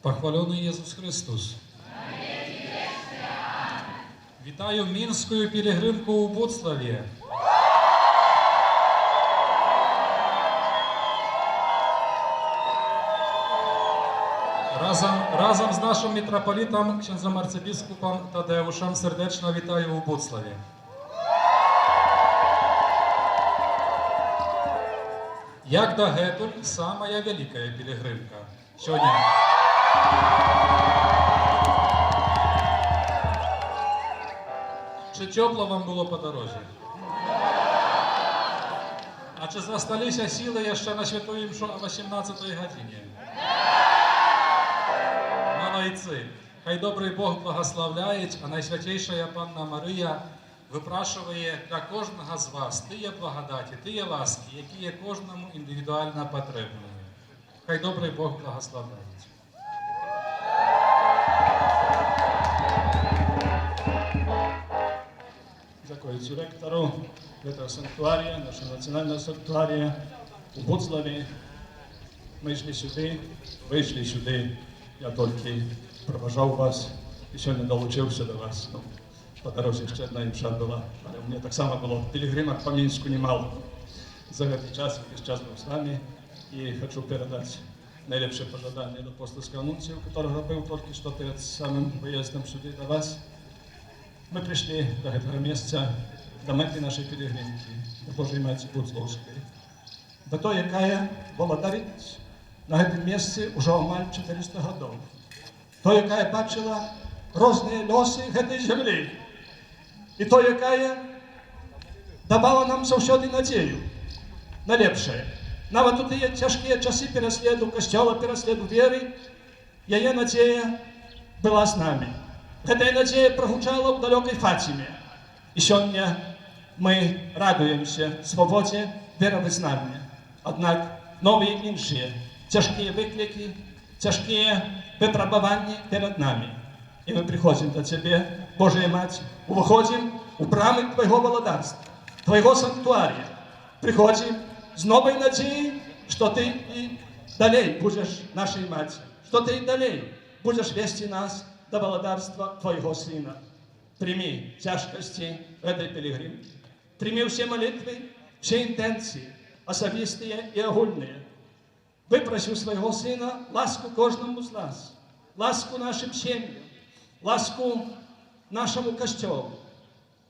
Похвалений Ісус Христос! Вітаю Мінську пілігримку у Буцлаві. Разом з нашим митрополітом, księdzem арцебіскупом Тадеушем сердечно вітаю у Буцлаві. Як дагетуль, самая великая пілігримка. Сьогодні. Чи тепло вам було по дорозі? А чи засталися сили ще на святу імшу о 18-й годині? Молодці! Хай добрий Бог благословляє, а Найсвятейшая Панна Марія випрашує для кожного з вас тієї благодаті, тієї ласки, які є кожному індивідуально потрібними. Хай добрий Бог благословляє. Дякую ректору этого санктуария, нашего национального санктуария у Буцлаві. Ми йшли сюди, ви йшли сюди. Я тільки проважав вас і сьогодні долучився до вас. По дорозі ще одна імша була, але у мене так само було. Пілігримок по Мінську немало. За цей час, весь час був з вами. І хочу передати найлепше пожелання до апостольського нунцію, який був тільки що перед самим виїздом сюди до вас. Мы пришли до этого места, до мети нашей пилигримки, до Божьей Матери Буцлавской. До той, якая володарить на этом месте уже омаль 400 годов. Той, якая бачила різні лоси этой земли. І той, якая давала нам завжди надію на лепше. Навіть у ті тяжкі часи пересліду Костела, пересліду віри, її надія була з нами. Эта надея прогучала в далекой Фатиме. И сегодня мы радуемся свободе веровызнания. Однако новые іншие, тяжкие выклики, тяжкие выпробования перед нами. И мы приходим до Тебе, Божия Мать, выходим в брамы Твоего володарства, Твоего санктуария. Приходим с новой надеей, что Ты и далее будешь нашей Матью, что Ты и далее будешь вести нас до володарства Твоего Сына. Прими тяжкости этой пилигримки. Прими все молитвы, все интенции, особистые и огульные. Выпроси у своего Сына ласку каждому из нас, ласку нашим семьям, ласку нашему Костелу.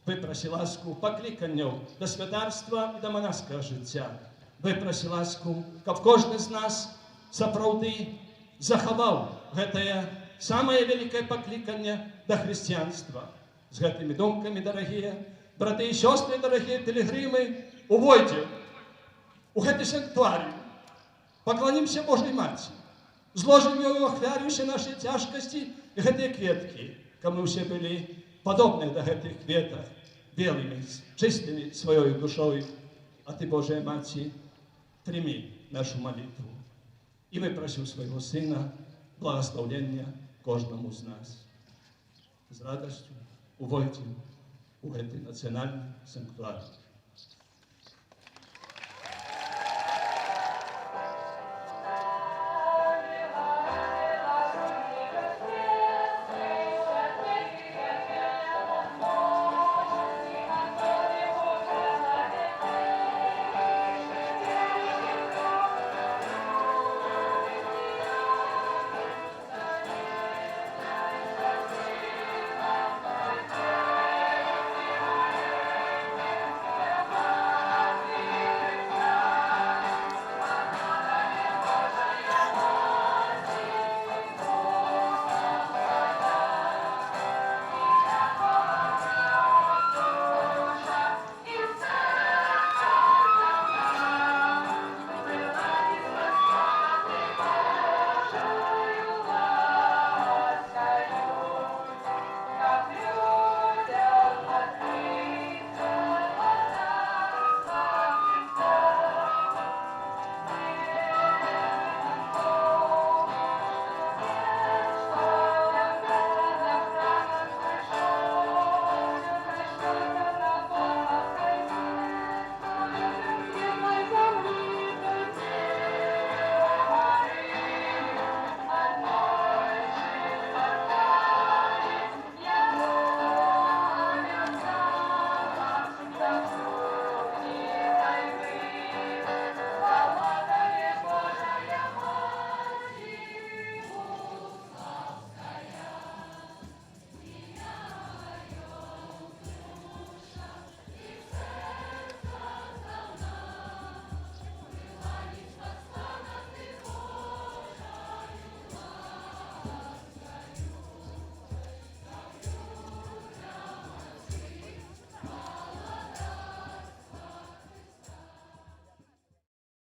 Выпроси ласку покликанню до святарства и до монашеского життя. Выпроси ласку, как каждый из нас заправды заховал это самое великое покликание до христианства. С этими думками, дорогие браты и сестры, дорогие пилигримы, увойдем в эту санктуарию, поклонимся Божьей Матери, зложим ее охвярю все наши тяжкости и эти кветки, кому все были подобны до этих кветок, белыми, чистыми своей душой. А Ты, Божья Матерь, прими нашу молитву и выпроси у своего Сына благословения каждому из нас. С радостью увойдем в этот национальный санктуарий.